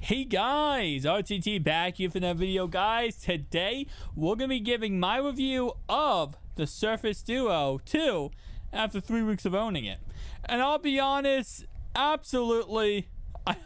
Hey guys, RTT back here for another video, guys. Today we're gonna be giving my review of the Surface Duo 2 after 3 weeks of owning it. And I'll be honest, I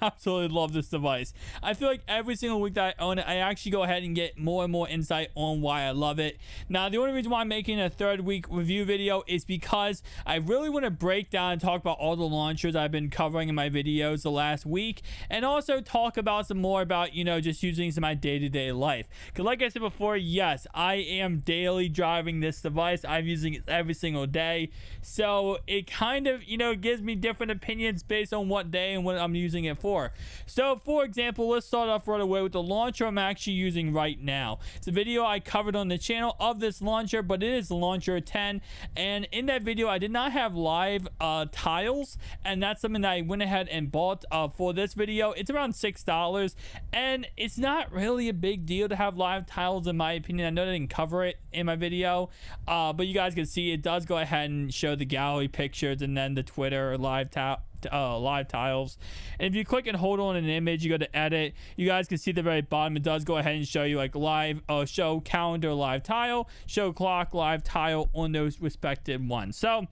absolutely love this device. I feel like every single week that I own it, I actually go ahead and get more and more insight on why I love it. Now, the only reason why I'm making a third week review video is because I really want to break down and talk about all the launchers I've been covering in my videos the last week, and also talk about some more about, just using some of my day-to-day life. Because like I said before, yes, I am daily driving this device. I'm using it every single day. So it kind of, gives me different opinions based on what day and what I'm using it for. So for example, let's start off right away with the launcher I'm actually using right now. It's a video I covered on the channel of this launcher, but it is the Launcher 10, and in that video I did not have live tiles, and that's something that I went ahead and bought for this video. It's around $6, and it's not really a big deal to have live tiles in my opinion. I know I didn't cover it in my video, but you guys can see it does go ahead and show the gallery pictures and then the Twitter live tiles. And if you click and hold on an image, you go to edit, you guys can see at the very bottom it does go ahead and show you like live show calendar live tile, show clock live tile on those respective ones. So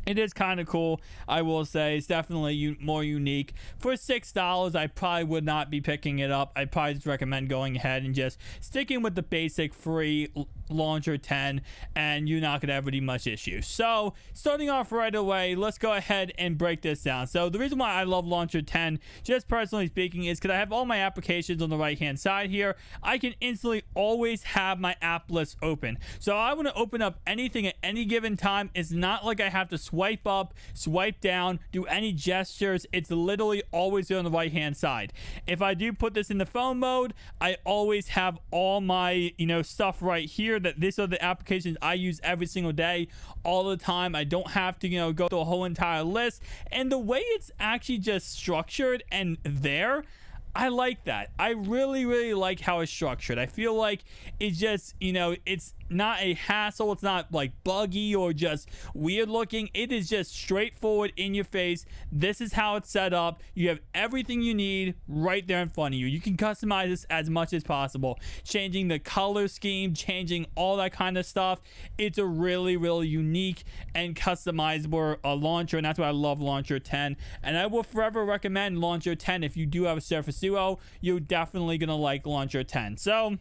it is kind of cool, I will say. It's definitely more unique. For $6, I probably would not be picking it up. I'd probably just recommend going ahead and just sticking with the basic free Launcher 10, and you're not going to have any much issue. So, starting off right away, let's go ahead and break this down. So, the reason why I love Launcher 10, just personally speaking, is because I have all my applications on the right-hand side here. I can instantly always have my app list open. So, I want to open up anything at any given time. It's not like I have to swipe up, swipe down, do any gestures. It's literally always there on the right-hand side. If I do put this in the phone mode, I always have all my, stuff right here. That these are the applications I use every single day, all the time. I don't have to, go through a whole entire list. And the way it's actually just structured and there, I like that. I really, really like how it's structured. I feel like it's just, it's not a hassle. It's not like buggy or just weird looking. It is just straightforward in your face. This is how it's set up. You have everything you need right there in front of you. You can customize this as much as possible, changing the color scheme, changing all that kind of stuff. It's a really, really unique and customizable launcher, and that's why I love Launcher 10. And I will forever recommend Launcher 10. If you do have a Surface Duo, you're definitely gonna like Launcher 10. So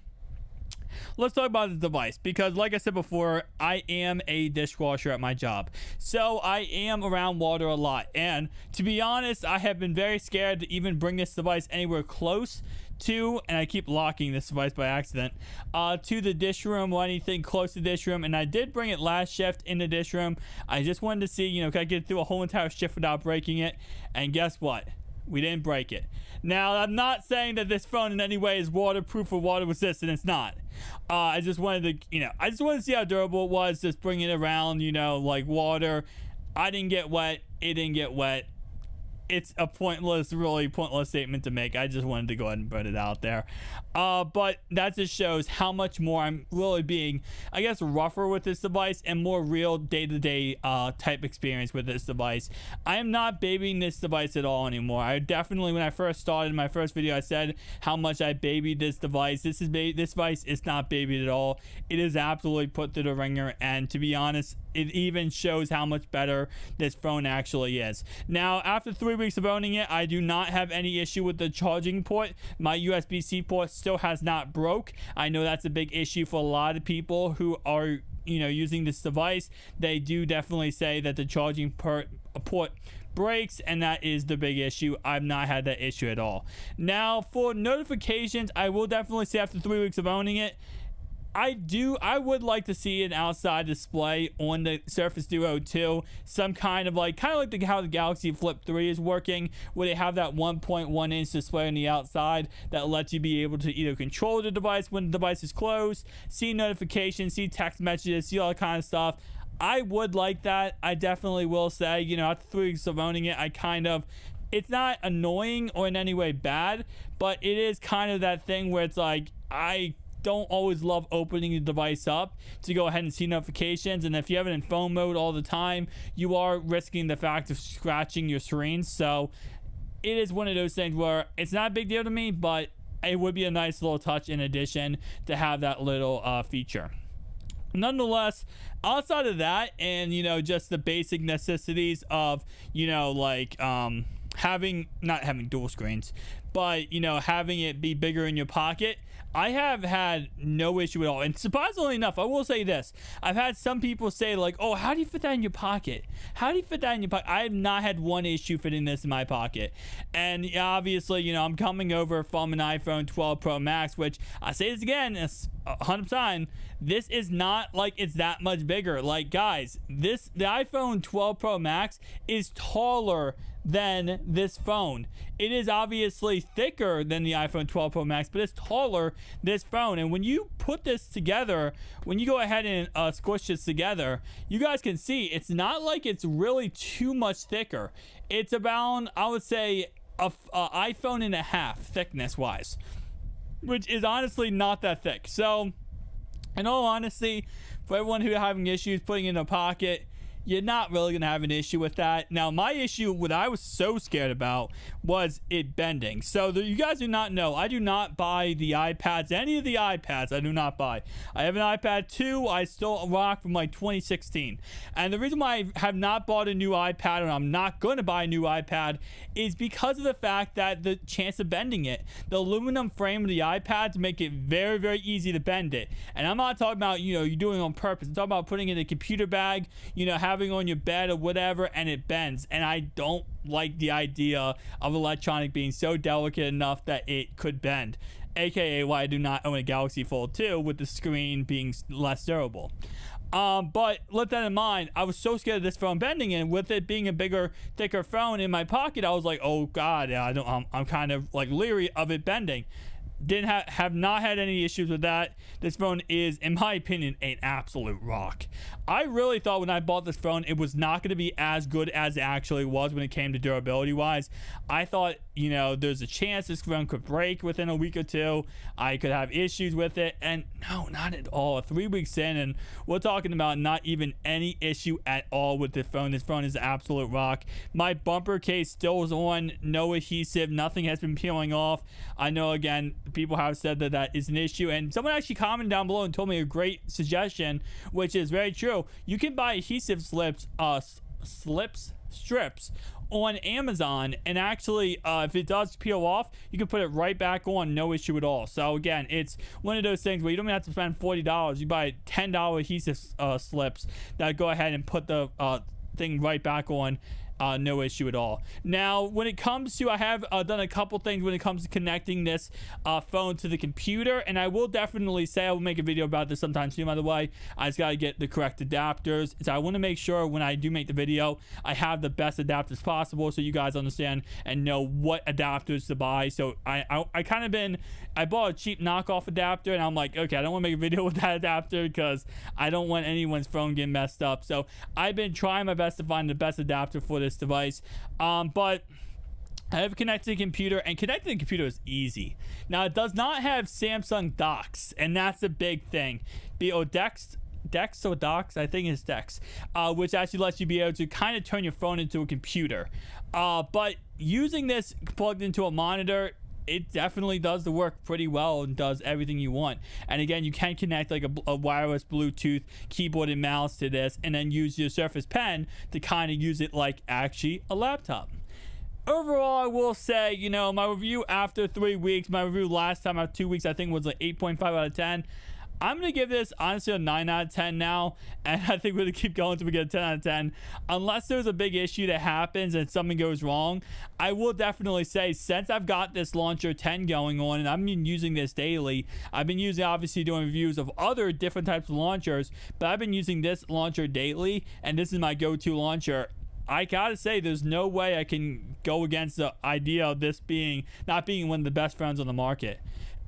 let's talk about the device, because like I said before, I am a dishwasher at my job, so I am around water a lot. And to be honest, I have been very scared to even bring this device anywhere close to, and I keep locking this device by accident, to the dish room or anything close to the dish room. And I did bring it last shift in the dish room. I just wanted to see, can I get through a whole entire shift without breaking it? And guess what? We didn't break it. Now, I'm not saying that this phone in any way is waterproof or water resistant. It's not. I just wanted to, see how durable it was, just bringing it around, like water. I didn't get wet. It didn't get wet. It's a really pointless statement to make. I just wanted to go ahead and put it out there. But that just shows how much more I'm really being, I guess, rougher with this device and more real day-to-day type experience with this device. I am not babying this device at all anymore. I definitely, when I first started my first video, I said how much I babied this device. This device is not babied at all. It is absolutely put through the ringer, and to be honest, it even shows how much better this phone actually is. Now, after 3 weeks of owning it, I do not have any issue with the charging port. My USB-C port still has not broke. I know that's a big issue for a lot of people who are, using this device. They do definitely say that the charging port breaks, and that is the big issue. I've not had that issue at all. Now, for notifications, I will definitely say after 3 weeks of owning it, I would like to see an outside display on the Surface Duo 2, some kind of like how the Galaxy Flip 3 is working, where they have that 1.1 inch display on the outside that lets you be able to either control the device when the device is closed, see notifications, see text messages, see all that kind of stuff. I would like that. I definitely will say, after 3 weeks of owning it, it's not annoying or in any way bad, but it is kind of that thing where it's like, I don't always love opening the device up to go ahead and see notifications, and if you have it in phone mode all the time, you are risking the fact of scratching your screen. So it is one of those things where it's not a big deal to me, but it would be a nice little touch in addition to have that little feature. Nonetheless, outside of that, and just the basic necessities of like not having dual screens, but having it be bigger in your pocket, I have had no issue at all. And surprisingly enough, I will say this: I've had some people say like, "Oh, how do you fit that in your pocket? How do you fit that in your pocket?" I have not had one issue fitting this in my pocket. And obviously, I'm coming over from an iPhone 12 Pro Max, which I say this again, it's 100%. This is not like it's that much bigger. Like, guys, the iPhone 12 Pro Max is taller than this phone. It is obviously thicker than the iPhone 12 Pro Max, but it's taller this phone. And when you put this together, when you go ahead and squish this together, you guys can see it's not like it's really too much thicker. It's about, I would say, a iPhone and a half thickness wise, which is honestly not that thick. So in all honesty, for everyone who having issues putting it in a pocket, you're not really going to have an issue with that. Now, my issue, what I was so scared about, was it bending. So, you guys do not know, I do not buy the iPads. Any of the iPads, I do not buy. I have an iPad 2. I still rock from like 2016. And the reason why I have not bought a new iPad, and I'm not going to buy a new iPad, is because of the fact that the chance of bending it. The aluminum frame of the iPads make it very, very easy to bend it. And I'm not talking about, you're doing it on purpose. I'm talking about putting it in a computer bag, having on your bed or whatever, and it bends. And I don't like the idea of electronic being so delicate enough that it could bend, aka why I do not own a Galaxy Fold 2 with the screen being less durable. But let that in mind, I was so scared of this phone bending, and with it being a bigger, thicker phone in my pocket, I was like, oh god, I'm kind of like leery of it bending. Didn't have not had any issues with that. This phone is, in my opinion, an absolute rock. I really thought when I bought this phone, it was not going to be as good as it actually was when it came to durability wise. I thought, there's a chance this phone could break within a week or two. I could have issues with it, and no, not at all. 3 weeks in, and we're talking about not even any issue at all with the phone. This phone is an absolute rock. My bumper case still is on, no adhesive, nothing has been peeling off. I know, again, people have said that is an issue, and someone actually commented down below and told me a great suggestion, which is very true. You can buy adhesive strips on Amazon, and actually if it does peel off, you can put it right back on, no issue at all. So again, it's one of those things where you don't even have to spend $40. You buy $10 adhesive slips that go ahead and put the thing right back on. No issue at all. Now, when it comes to, I have done a couple things when it comes to connecting this phone to the computer, and I will definitely say I will make a video about this sometime soon, by the way. I just got to get the correct adapters. So I want to make sure when I do make the video, I have the best adapters possible so you guys understand and know what adapters to buy. So I kind of I bought a cheap knockoff adapter, and I'm like, okay, I don't want to make a video with that adapter because I don't want anyone's phone getting messed up. So I've been trying my best to find the best adapter for this device, but I have connected to the computer, and connecting the computer is easy. Now, it does not have Samsung docks, and that's a big thing. Dex or docks, I think it's Dex, which actually lets you be able to kind of turn your phone into a computer. But using this plugged into a monitor, it definitely does the work pretty well and does everything you want. And again, you can connect like a wireless Bluetooth keyboard and mouse to this, and then use your Surface Pen to kind of use it like actually a laptop. Overall, I will say, my review after 3 weeks, my review last time after 2 weeks, I think was like 8.5 out of 10. I'm going to give this, honestly, a 9 out of 10 now, and I think we're going to keep going until we get a 10 out of 10. Unless there's a big issue that happens and something goes wrong, I will definitely say, since I've got this Launcher 10 going on, and I've been using this daily, I've been obviously doing reviews of other different types of launchers, but I've been using this launcher daily, and this is my go-to launcher. I gotta say, there's no way I can go against the idea of this not being one of the best phones on the market.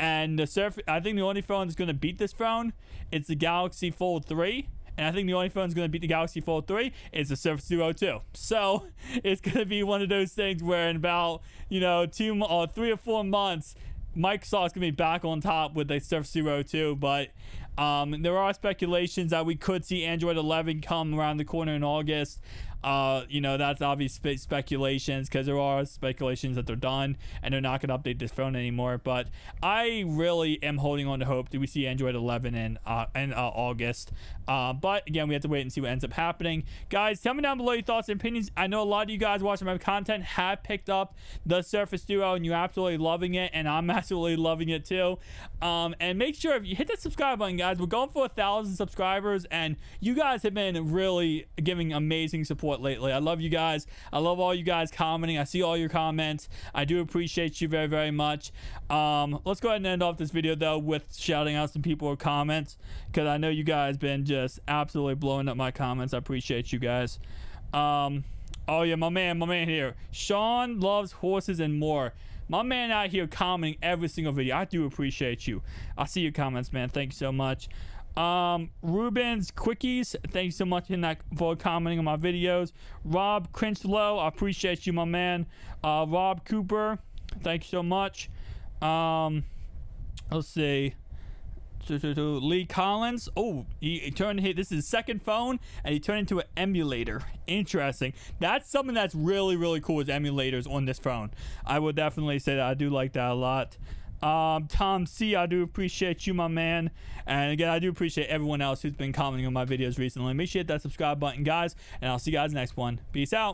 And I think the only phone that's going to beat this phone is the Galaxy Fold 3. And I think the only phone that's going to beat the Galaxy Fold 3 is the Surface Duo 2. So it's going to be one of those things where in about, 3 or 4 months, Microsoft's going to be back on top with the Surface Duo 2. But There are speculations that we could see Android 11 come around the corner in August. That's obvious speculations, because there are speculations that they're done and they're not going to update this phone anymore. But I really am holding on to hope that we see Android 11 in August. But again, we have to wait and see what ends up happening. Guys, tell me down below your thoughts and opinions. I know a lot of you guys watching my content have picked up the Surface Duo and you're absolutely loving it, and I'm absolutely loving it too. And make sure if you hit that subscribe button, guys. We're going for 1,000 subscribers, and you guys have been really giving amazing support lately. I love you guys. I love all you guys commenting. I see all your comments. I do appreciate you very, very much. Let's go ahead and end off this video though with shouting out some people with comments, because I know you guys been just absolutely blowing up my comments. I appreciate you guys. Oh yeah, my man here. Sean loves horses and more. My man out here commenting every single video. I do appreciate you. I see your comments, man. Thank you so much. Ruben's Quickies, thank you so much for commenting on my videos. Rob Crinchlow, I appreciate you, my man. Rob Cooper, thank you so much. Let's see. Lee Collins. Oh, he turned this is his second phone, and he turned into an emulator. Interesting. That's something that's really, really cool, is emulators on this phone. I would definitely say that I do like that a lot. Tom C, I do appreciate you, my man. And again, I do appreciate everyone else who's been commenting on my videos recently. Make sure you hit that subscribe button, guys, and I'll see you guys next one. Peace out.